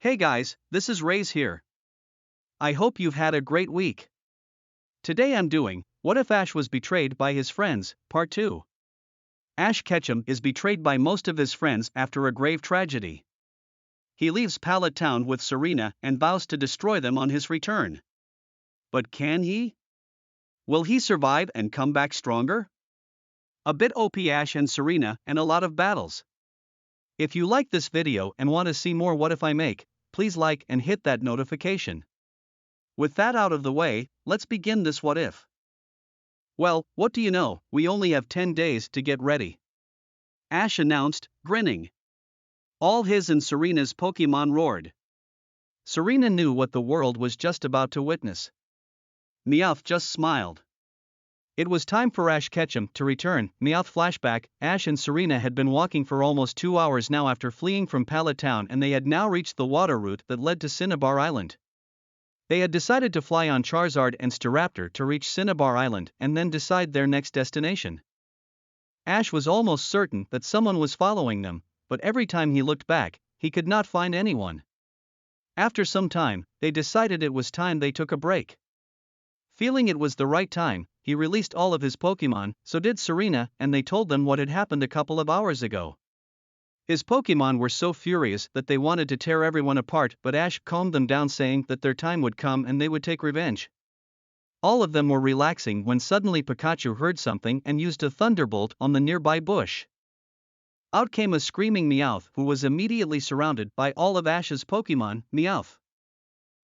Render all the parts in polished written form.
Hey guys, this is Ray's here. I hope you've had a great week. Today I'm doing What If Ash Was Betrayed by His Friends, Part 2. Ash Ketchum is betrayed by most of his friends after a grave tragedy. He leaves Pallet Town with Serena and vows to destroy them on his return. But can he? Will he survive and come back stronger? A bit OP Ash and Serena and a lot of battles. If you like this video and want to see more What If I make, please like and hit that notification. With that out of the way, let's begin this What If. Well, what do you know, we only have 10 days to get ready. Ash announced, grinning. All his and Serena's Pokemon roared. Serena knew what the world was just about to witness. Meowth just smiled. It was time for Ash Ketchum to return. Meowth flashback. Ash and Serena had been walking for almost 2 hours now after fleeing from Pallet Town, and they had now reached the water route that led to Cinnabar Island. They had decided to fly on Charizard and Staraptor to reach Cinnabar Island and then decide their next destination. Ash was almost certain that someone was following them, but every time he looked back, he could not find anyone. After some time, they decided it was time they took a break. Feeling it was the right time, he released all of his Pokemon, so did Serena, and they told them what had happened a couple of hours ago. His Pokemon were so furious that they wanted to tear everyone apart, but Ash calmed them down, saying that their time would come and they would take revenge. All of them were relaxing when suddenly Pikachu heard something and used a Thunderbolt on the nearby bush. Out came a screaming Meowth, who was immediately surrounded by all of Ash's Pokemon. Meowth.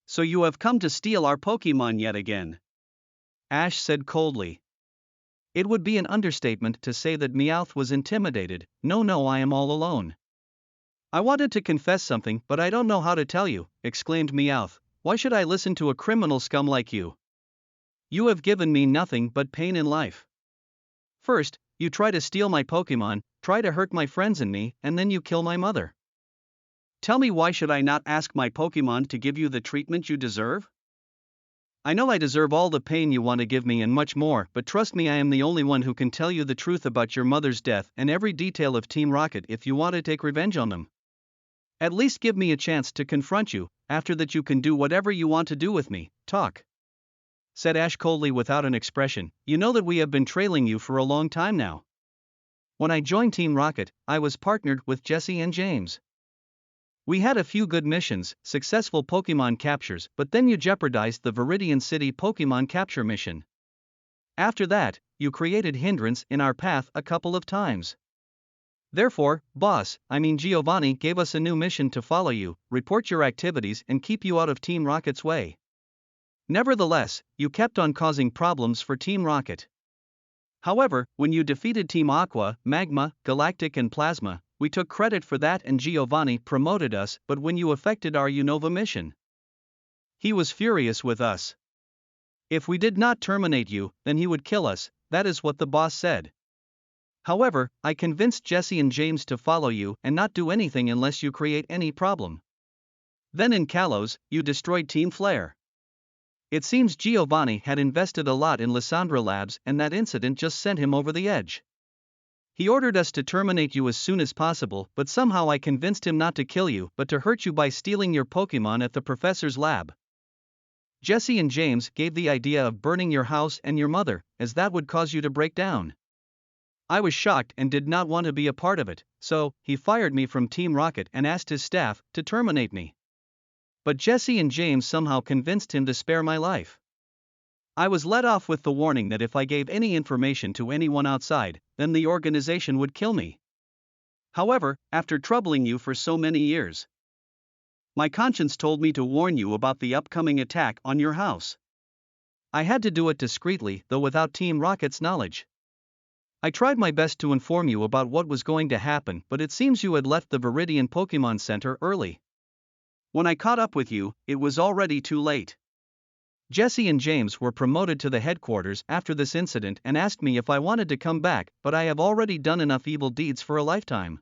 So you have come to steal our Pokemon yet again? Ash said coldly. It would be an understatement to say that Meowth was intimidated. No, I am all alone. I wanted to confess something, but I don't know how to tell you, exclaimed Meowth. Why should I listen to a criminal scum like you? You have given me nothing but pain in life. First, you try to steal my Pokemon, try to hurt my friends and me, and then you kill my mother. Tell me, why should I not ask my Pokemon to give you the treatment you deserve? I know I deserve all the pain you want to give me and much more, but trust me, I am the only one who can tell you the truth about your mother's death and every detail of Team Rocket if you want to take revenge on them. At least give me a chance to confront you, after that you can do whatever you want to do with me. Talk. Said Ash coldly without an expression. You know that we have been trailing you for a long time now. When I joined Team Rocket, I was partnered with Jesse and James. We had a few good missions, successful Pokemon captures, but then you jeopardized the Viridian City Pokemon capture mission. After that, you created hindrance in our path a couple of times. Therefore, Giovanni gave us a new mission to follow you, report your activities and keep you out of Team Rocket's way. Nevertheless, you kept on causing problems for Team Rocket. However, when you defeated Team Aqua, Magma, Galactic and Plasma, we took credit for that and Giovanni promoted us, but when you affected our Unova mission, he was furious with us. If we did not terminate you, then he would kill us, that is what the boss said. However, I convinced Jesse and James to follow you and not do anything unless you create any problem. Then in Kalos, you destroyed Team Flare. It seems Giovanni had invested a lot in Lysandra Labs and that incident just sent him over the edge. He ordered us to terminate you as soon as possible, but somehow I convinced him not to kill you but to hurt you by stealing your Pokemon at the professor's lab. Jesse and James gave the idea of burning your house and your mother, as that would cause you to break down. I was shocked and did not want to be a part of it, so he fired me from Team Rocket and asked his staff to terminate me. But Jesse and James somehow convinced him to spare my life. I was let off with the warning that if I gave any information to anyone outside, then the organization would kill me. However, after troubling you for so many years, my conscience told me to warn you about the upcoming attack on your house. I had to do it discreetly, though without Team Rocket's knowledge. I tried my best to inform you about what was going to happen, but it seems you had left the Viridian Pokemon Center early. When I caught up with you, it was already too late. Jesse and James were promoted to the headquarters after this incident and asked me if I wanted to come back, but I have already done enough evil deeds for a lifetime.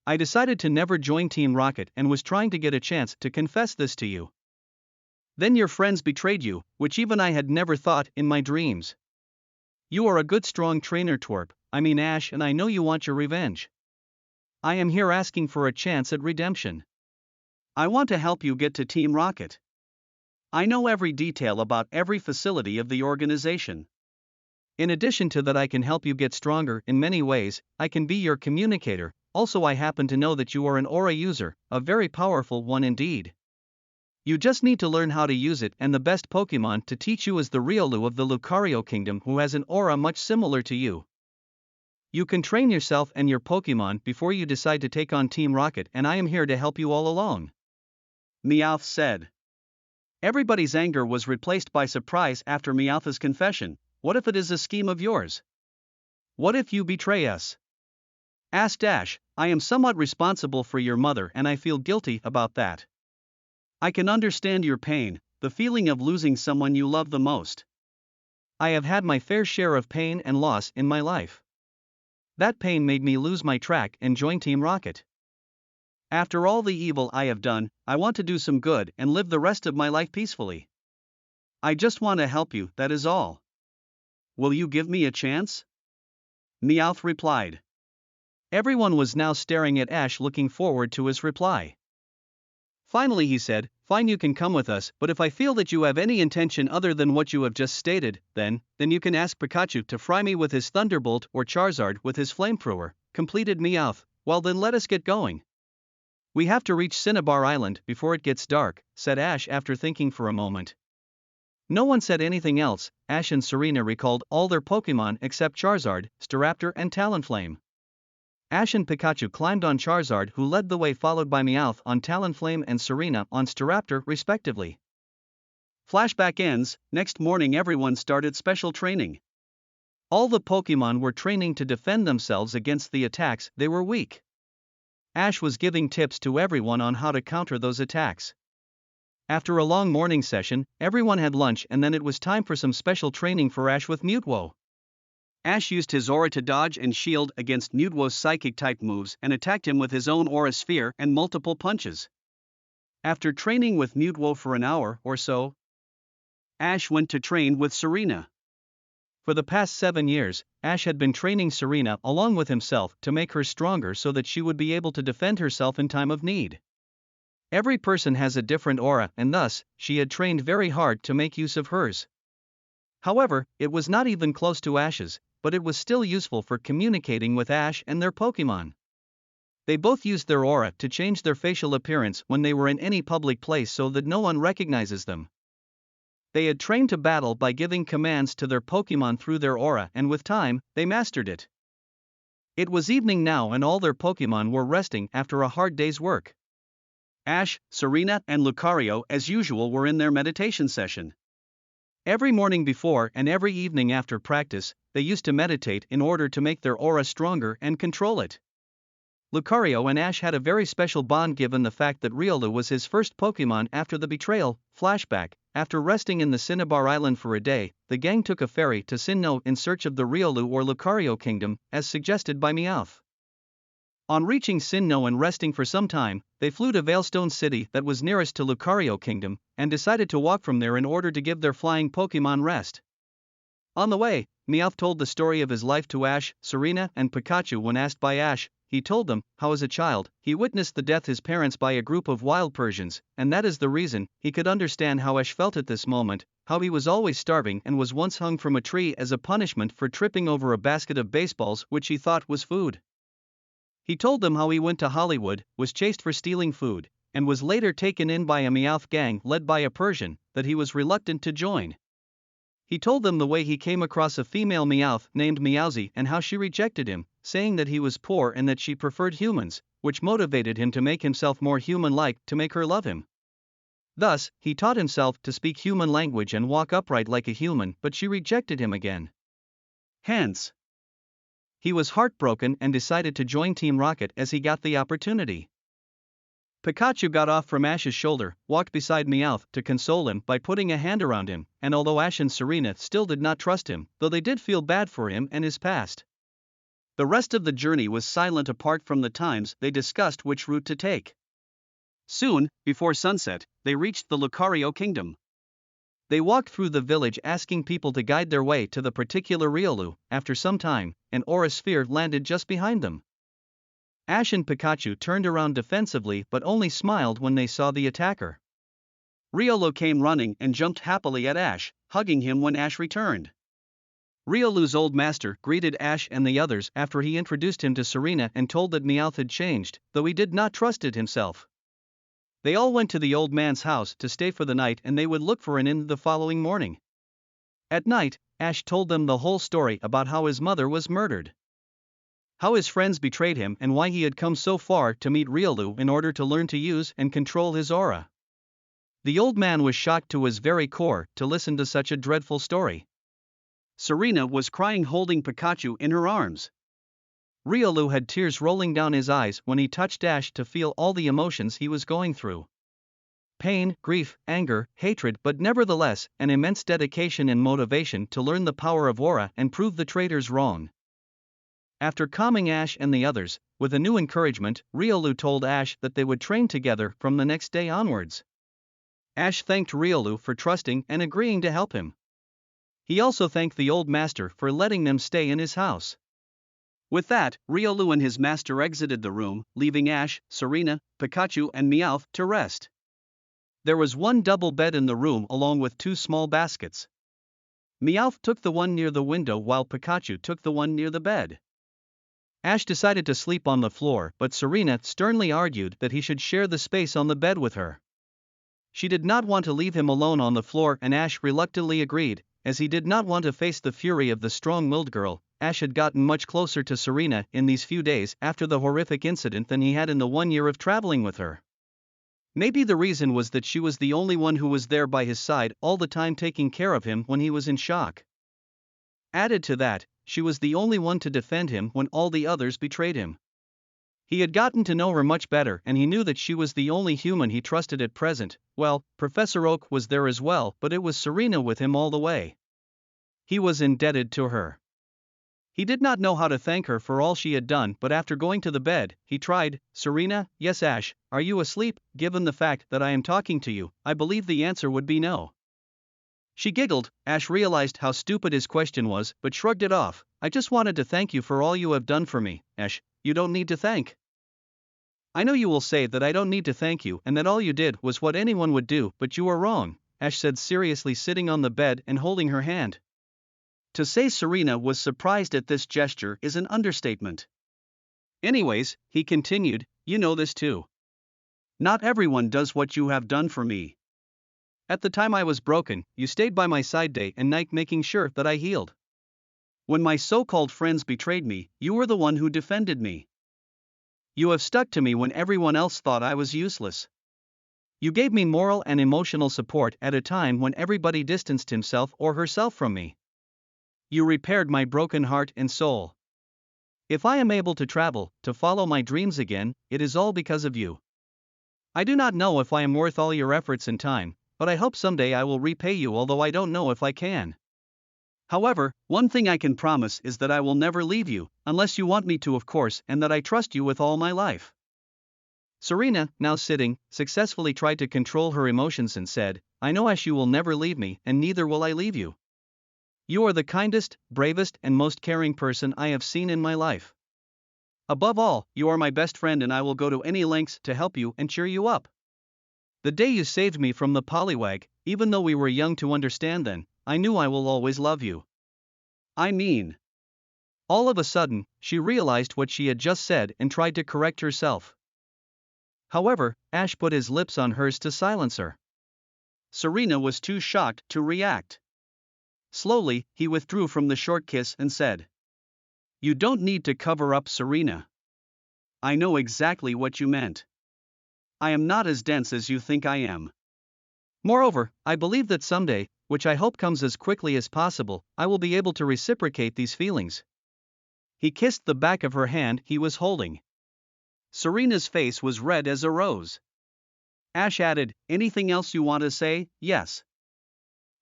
I decided to never join Team Rocket and was trying to get a chance to confess this to you. Then your friends betrayed you, which even I had never thought in my dreams. You are a good strong trainer, Ash, and I know you want your revenge. I am here asking for a chance at redemption. I want to help you get to Team Rocket. I know every detail about every facility of the organization. In addition to that, I can help you get stronger in many ways. I can be your communicator. Also, I happen to know that you are an aura user, a very powerful one indeed. You just need to learn how to use it, and the best Pokemon to teach you is the Riolu of the Lucario Kingdom, who has an aura much similar to you. You can train yourself and your Pokemon before you decide to take on Team Rocket, and I am here to help you all along. Meowth said. Everybody's anger was replaced by surprise after Meowth's confession. What if it is a scheme of yours? What if you betray us? Asked Ash. I am somewhat responsible for your mother and I feel guilty about that. I can understand your pain, the feeling of losing someone you love the most. I have had my fair share of pain and loss in my life. That pain made me lose my track and join Team Rocket. After all the evil I have done, I want to do some good and live the rest of my life peacefully. I just want to help you, that is all. Will you give me a chance? Meowth replied. Everyone was now staring at Ash, looking forward to his reply. Finally he said, Fine, you can come with us, but if I feel that you have any intention other than what you have just stated, then you can ask Pikachu to fry me with his Thunderbolt or Charizard with his Flamethrower, completed Meowth. Well then let us get going. We have to reach Cinnabar Island before it gets dark, said Ash after thinking for a moment. No one said anything else. Ash and Serena recalled all their Pokemon except Charizard, Staraptor and Talonflame. Ash and Pikachu climbed on Charizard, who led the way, followed by Meowth on Talonflame and Serena on Staraptor respectively. Flashback ends. Next morning everyone started special training. All the Pokemon were training to defend themselves against the attacks. They were weak. Ash was giving tips to everyone on how to counter those attacks. After a long morning session, everyone had lunch and then it was time for some special training for Ash with Mutwo. Ash used his aura to dodge and shield against Mutwo's psychic-type moves and attacked him with his own aura sphere and multiple punches. After training with Mutwo for an hour or so, Ash went to train with Serena. For the past 7 years, Ash had been training Serena along with himself to make her stronger so that she would be able to defend herself in time of need. Every person has a different aura, and thus, she had trained very hard to make use of hers. However, it was not even close to Ash's, but it was still useful for communicating with Ash and their Pokemon. They both used their aura to change their facial appearance when they were in any public place so that no one recognizes them. They had trained to battle by giving commands to their Pokemon through their aura, and with time, they mastered it. It was evening now and all their Pokemon were resting after a hard day's work. Ash, Serena, and Lucario, as usual, were in their meditation session. Every morning before and every evening after practice, they used to meditate in order to make their aura stronger and control it. Lucario and Ash had a very special bond given the fact that Riolu was his first Pokemon after the betrayal. Flashback. After resting in the Cinnabar Island for a day, the gang took a ferry to Sinnoh in search of the Riolu or Lucario Kingdom, as suggested by Meowth. On reaching Sinnoh and resting for some time, they flew to Veilstone City that was nearest to Lucario Kingdom, and decided to walk from there in order to give their flying Pokemon rest. On the way, Meowth told the story of his life to Ash, Serena, and Pikachu. When asked by Ash, he told them how as a child, he witnessed the death of his parents by a group of wild Persians, and that is the reason he could understand how Ash felt at this moment, how he was always starving and was once hung from a tree as a punishment for tripping over a basket of baseballs which he thought was food. He told them how he went to Hollywood, was chased for stealing food, and was later taken in by a Meowth gang led by a Persian that he was reluctant to join. He told them the way he came across a female Meowth named Meowsy and how she rejected him, saying that he was poor and that she preferred humans, which motivated him to make himself more human-like to make her love him. Thus, he taught himself to speak human language and walk upright like a human, but she rejected him again. Hence, he was heartbroken and decided to join Team Rocket as he got the opportunity. Pikachu got off from Ash's shoulder, walked beside Meowth to console him by putting a hand around him, and although Ash and Serena still did not trust him, though they did feel bad for him and his past. The rest of the journey was silent apart from the times they discussed which route to take. Soon, before sunset, they reached the Lucario Kingdom. They walked through the village asking people to guide their way to the particular Riolu. After some time, an aura sphere landed just behind them. Ash and Pikachu turned around defensively but only smiled when they saw the attacker. Riolu came running and jumped happily at Ash, hugging him when Ash returned. Riolu's old master greeted Ash and the others after he introduced him to Serena and told that Meowth had changed, though he did not trust it himself. They all went to the old man's house to stay for the night and they would look for an inn the following morning. At night, Ash told them the whole story about how his mother was murdered, how his friends betrayed him and why he had come so far to meet Riolu in order to learn to use and control his aura. The old man was shocked to his very core to listen to such a dreadful story. Serena was crying holding Pikachu in her arms. Riolu had tears rolling down his eyes when he touched Ash to feel all the emotions he was going through. Pain, grief, anger, hatred, but nevertheless, an immense dedication and motivation to learn the power of aura and prove the traitors wrong. After calming Ash and the others, with a new encouragement, Riolu told Ash that they would train together from the next day onwards. Ash thanked Riolu for trusting and agreeing to help him. He also thanked the old master for letting them stay in his house. With that, Riolu and his master exited the room, leaving Ash, Serena, Pikachu and Meowth to rest. There was one double bed in the room along with two small baskets. Meowth took the one near the window while Pikachu took the one near the bed. Ash decided to sleep on the floor, but Serena sternly argued that he should share the space on the bed with her. She did not want to leave him alone on the floor and Ash reluctantly agreed, as he did not want to face the fury of the strong-willed girl. Ash had gotten much closer to Serena in these few days after the horrific incident than he had in the 1 year of traveling with her. Maybe the reason was that she was the only one who was there by his side all the time taking care of him when he was in shock. Added to that, she was the only one to defend him when all the others betrayed him. He had gotten to know her much better and he knew that she was the only human he trusted at present. Well, Professor Oak was there as well, but it was Serena with him all the way. He was indebted to her. He did not know how to thank her for all she had done, but after going to the bed, he tried. Serena, yes Ash, are you asleep? Given the fact that I am talking to you, I believe the answer would be no. She giggled. Ash realized how stupid his question was, but shrugged it off. I just wanted to thank you for all you have done for me. Ash, you don't need to thank. I know you will say that I don't need to thank you and that all you did was what anyone would do, but you are wrong, Ash said seriously, sitting on the bed and holding her hand. To say Serena was surprised at this gesture is an understatement. Anyways, he continued, you know this too. Not everyone does what you have done for me. At the time I was broken, you stayed by my side day and night making sure that I healed. When my so-called friends betrayed me, you were the one who defended me. You have stuck to me when everyone else thought I was useless. You gave me moral and emotional support at a time when everybody distanced himself or herself from me. You repaired my broken heart and soul. If I am able to travel, to follow my dreams again, it is all because of you. I do not know if I am worth all your efforts and time, but I hope someday I will repay you, although I don't know if I can. However, one thing I can promise is that I will never leave you, unless you want me to of course, and that I trust you with all my life. Serena, now sitting, successfully tried to control her emotions and said, I know Ash, you will never leave me and neither will I leave you. You are the kindest, bravest and most caring person I have seen in my life. Above all, you are my best friend and I will go to any lengths to help you and cheer you up. The day you saved me from the Poliwag, even though we were young to understand then, I knew I will always love you. I mean. All of a sudden, she realized what she had just said and tried to correct herself. However, Ash put his lips on hers to silence her. Serena was too shocked to react. Slowly, he withdrew from the short kiss and said, You don't need to cover up, Serena. I know exactly what you meant. I am not as dense as you think I am. Moreover, I believe that someday, which I hope comes as quickly as possible, I will be able to reciprocate these feelings. He kissed the back of her hand he was holding. Serena's face was red as a rose. Ash added, Anything else you want to say? Yes.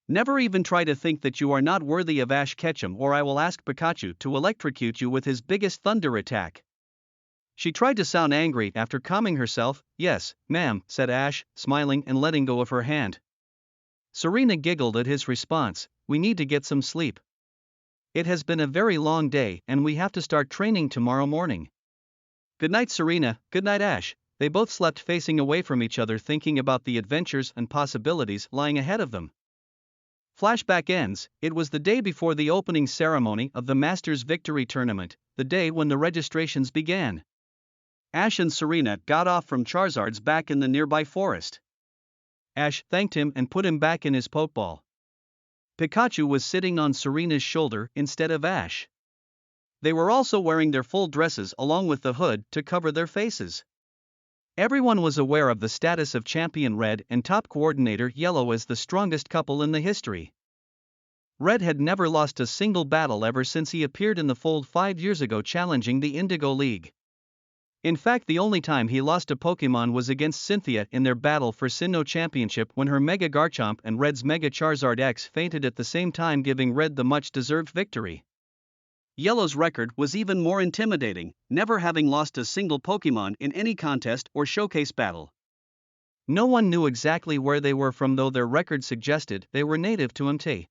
Never even try to think that you are not worthy of Ash Ketchum, or I will ask Pikachu to electrocute you with his biggest thunder attack. She tried to sound angry after calming herself. Yes, ma'am, said Ash, smiling and letting go of her hand. Serena giggled at his response. We need to get some sleep. It has been a very long day and we have to start training tomorrow morning. Good night, Serena. Good night, Ash. They both slept facing away from each other, thinking about the adventures and possibilities lying ahead of them. Flashback ends. It was the day before the opening ceremony of the Masters Victory Tournament, the day when the registrations began. Ash and Serena got off from Charizard's back in the nearby forest. Ash thanked him and put him back in his Pokeball. Pikachu was sitting on Serena's shoulder instead of Ash. They were also wearing their full dresses along with the hood to cover their faces. Everyone was aware of the status of Champion Red and top coordinator Yellow as the strongest couple in the history. Red had never lost a single battle ever since he appeared in the fold 5 years ago challenging the Indigo League. In fact, the only time he lost a Pokemon was against Cynthia in their battle for Sinnoh Championship when her Mega Garchomp and Red's Mega Charizard X fainted at the same time, giving Red the much-deserved victory. Yellow's record was even more intimidating, never having lost a single Pokemon in any contest or showcase battle. No one knew exactly where they were from, though their record suggested they were native to Mt.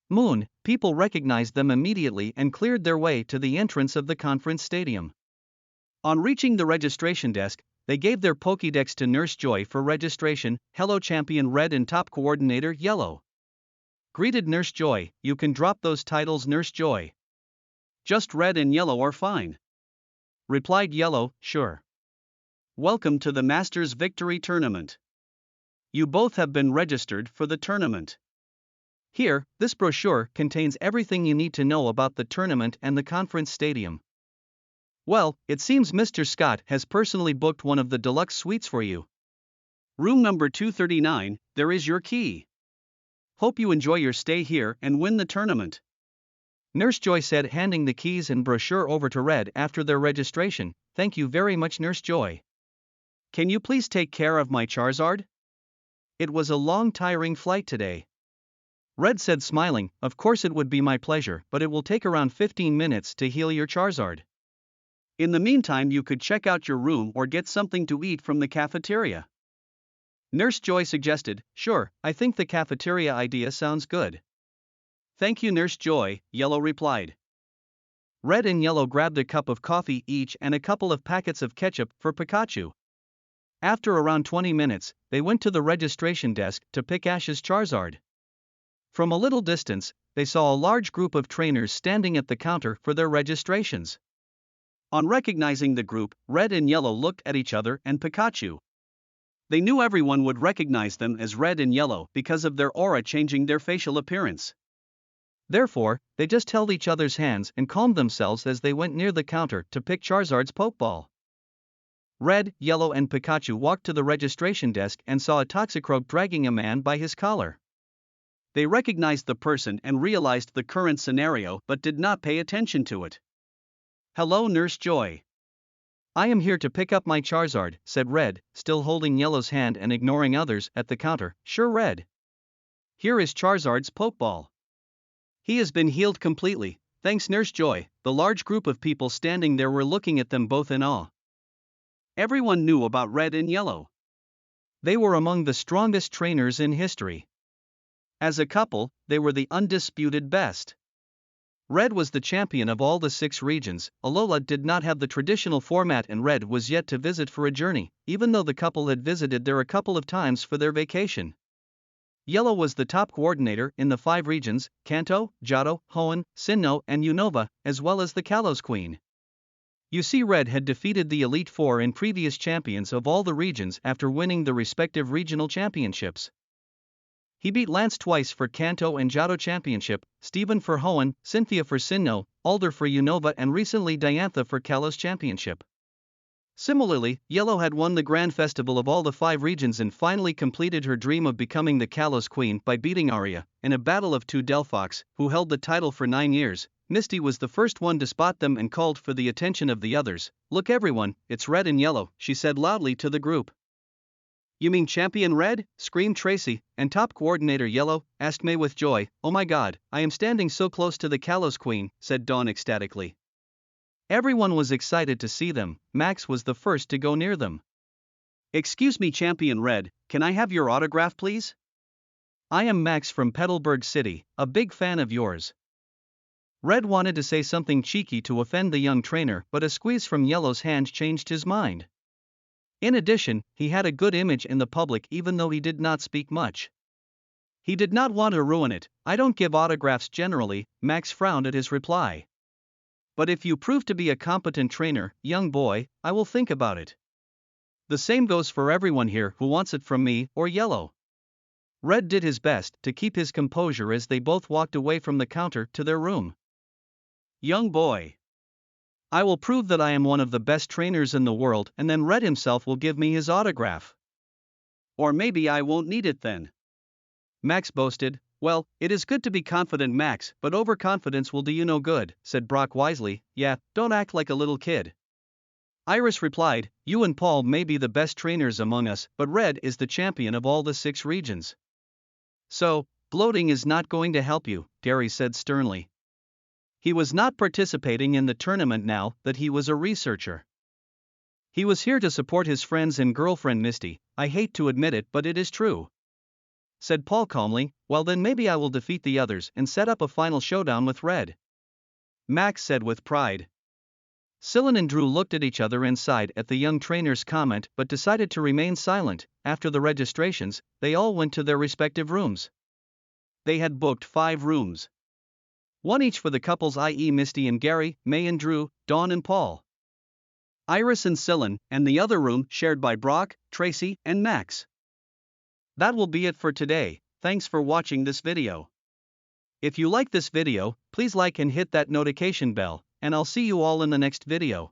Moon. People recognized them immediately and cleared their way to the entrance of the conference stadium. On reaching the registration desk, they gave their Pokédex to Nurse Joy for registration. Hello, Champion Red and top coordinator Yellow. Greeted Nurse Joy. You can drop those titles, Nurse Joy. Just Red and Yellow are fine. Replied Yellow, sure. Welcome to the Masters Victory Tournament. You both have been registered for the tournament. Here, this brochure contains everything you need to know about the tournament and the conference stadium. Well, it seems Mr. Scott has personally booked one of the deluxe suites for you. Room number 239, there is your key. Hope you enjoy your stay here and win the tournament. Nurse Joy said, handing the keys and brochure over to Red after their registration. Thank you very much, Nurse Joy. Can you please take care of my Charizard? It was a long, tiring flight today. Red said, smiling, of course it would be my pleasure, but it will take around 15 minutes to heal your Charizard. In the meantime, you could check out your room or get something to eat from the cafeteria. Nurse Joy suggested. Sure, I think the cafeteria idea sounds good. Thank you, Nurse Joy, Yellow replied. Red and Yellow grabbed a cup of coffee each and a couple of packets of ketchup for Pikachu. After around 20 minutes, they went to the registration desk to pick Ash's Charizard. From a little distance, they saw a large group of trainers standing at the counter for their registrations. On recognizing the group, Red and Yellow looked at each other and Pikachu. They knew everyone would recognize them as Red and Yellow because of their aura changing their facial appearance. Therefore, they just held each other's hands and calmed themselves as they went near the counter to pick Charizard's Pokeball. Red, Yellow and Pikachu walked to the registration desk and saw a Toxicroak dragging a man by his collar. They recognized the person and realized the current scenario but did not pay attention to it. Hello, Nurse Joy. I am here to pick up my Charizard, said Red, still holding Yellow's hand and ignoring others at the counter. Sure, Red. Here is Charizard's Pokeball. He has been healed completely, thanks, Nurse Joy. The large group of people standing there were looking at them both in awe. Everyone knew about Red and Yellow. They were among the strongest trainers in history. As a couple, they were the undisputed best. Red was the champion of all the 6 regions. Alola did not have the traditional format and Red was yet to visit for a journey, even though the couple had visited there a couple of times for their vacation. Yellow was the top coordinator in the 5 regions, Kanto, Johto, Hoenn, Sinnoh and Unova, as well as the Kalos Queen. You see, Red had defeated the Elite Four in previous champions of all the regions after winning the respective regional championships. He beat Lance twice for Kanto and Johto Championship, Steven for Hoenn, Cynthia for Sinnoh, Alder for Unova and recently Diantha for Kalos Championship. Similarly, Yellow had won the Grand Festival of all the 5 regions and finally completed her dream of becoming the Kalos Queen by beating Arya in a battle of 2 Delphox, who held the title for 9 years. Misty was the first one to spot them and called for the attention of the others. Look everyone, it's Red and Yellow, she said loudly to the group. You mean Champion Red? Screamed Tracy, and top coordinator Yellow? Asked May with joy. Oh my god, I am standing so close to the Kalos Queen, said Dawn ecstatically. Everyone was excited to see them. Max was the first to go near them. Excuse me, Champion Red, can I have your autograph please? I am Max from Petalburg City, a big fan of yours. Red wanted to say something cheeky to offend the young trainer, but a squeeze from Yellow's hand changed his mind. In addition, he had a good image in the public even though he did not speak much. He did not want to ruin it. I don't give autographs generally, Max frowned at his reply. But if you prove to be a competent trainer, young boy, I will think about it. The same goes for everyone here who wants it from me or Yellow. Red did his best to keep his composure as they both walked away from the counter to their room. Young boy. I will prove that I am one of the best trainers in the world, and then Red himself will give me his autograph. Or maybe I won't need it then. Max boasted. Well, it is good to be confident, Max, but overconfidence will do you no good, said Brock wisely. Yeah, don't act like a little kid. Iris replied, you and Paul may be the best trainers among us, but Red is the champion of all the 6 regions. So, gloating is not going to help you, Gary said sternly. He was not participating in the tournament now that he was a researcher. He was here to support his friends and girlfriend Misty. I hate to admit it, but it is true, said Paul calmly. Well, then maybe I will defeat the others and set up a final showdown with Red, Max said with pride. Scylla and Drew looked at each other and sighed at the young trainer's comment but decided to remain silent. After the registrations, they all went to their respective rooms. They had booked 5 rooms. One each for the couples, i.e. Misty and Gary, May and Drew, Dawn and Paul, Iris and Scylla, and the other room shared by Brock, Tracy, and Max. That will be it for today. Thanks for watching this video. If you like this video, please like and hit that notification bell, and I'll see you all in the next video.